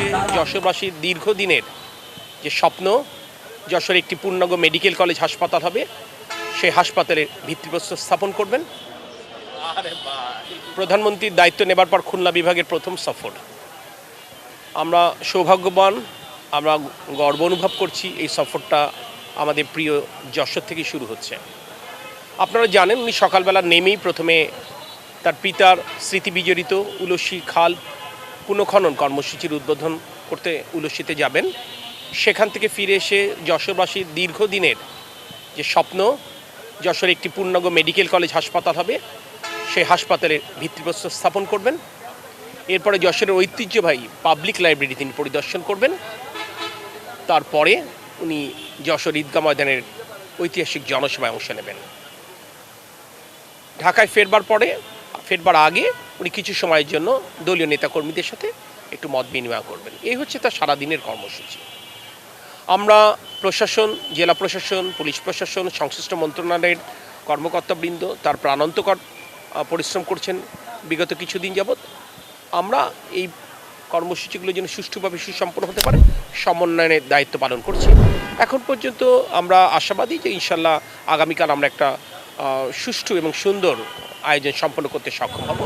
এসে যশোরবাসীর দীর্ঘদিনের যে স্বপ্ন, যশোর একটি পূর্ণাঙ্গ মেডিকেল কলেজ হাসপাতাল হবে, সেই হাসপাতালের ভিত্তিপ্রস্তর স্থাপন করবেন। প্রধানমন্ত্রীর দায়িত্ব নেবার পর খুলনা বিভাগের প্রথম সফর। আমরা সৌভাগ্যবান, আমরা গর্ব অনুভব করছি এই সফরটা আমাদের প্রিয় যশোর থেকে শুরু হচ্ছে। আপনারা জানেন উনি সকালবেলা নেমেই প্রথমে তার পিতার স্মৃতি বিজড়িত উলসী খাল পুনঃখনন কর্মসূচির উদ্বোধন করতে উলসীতে যাবেন। সেখান থেকে ফিরে এসে যশোরবাসীর দীর্ঘদিনের যে স্বপ্ন, যশোর একটি পূর্ণাঙ্গ মেডিকেল কলেজ হাসপাতাল হবে, সেই হাসপাতালের ভিত্তিপ্রস্তর স্থাপন করবেন। এরপরে যশোরের ঐতিহ্যবাহী পাবলিক লাইব্রেরি তিনি পরিদর্শন করবেন। তারপরে উনি যশোর ঈদগাহ ময়দানের ঐতিহাসিক জনসভায় অংশ নেবেন। ঢাকায় ফেরবার আগে উনি কিছু সময়ের জন্য দলীয় নেতাকর্মীদের সাথে একটু মত বিনিময় করবেন। এই হচ্ছে তার সারাদিনের কর্মসূচি। আমরা প্রশাসন, জেলা প্রশাসন, পুলিশ প্রশাসন, সংশ্লিষ্ট মন্ত্রণালয়ের কর্মকর্তাবৃন্দ তার প্রাণান্তকর পরিশ্রম করছেন বিগত কিছুদিন যাবৎ। আমরা এই কর্মসূচিগুলো যেন সুষ্ঠুভাবে সুসম্পন্ন হতে পারে সমন্বয়ের দায়িত্ব পালন করছি। এখন পর্যন্ত আমরা আশাবাদী যে ইনশাল্লাহ আগামীকাল আমরা একটা সুষ্ঠু এবং সুন্দর আয়োজন সম্পন্ন করতে সক্ষম হব।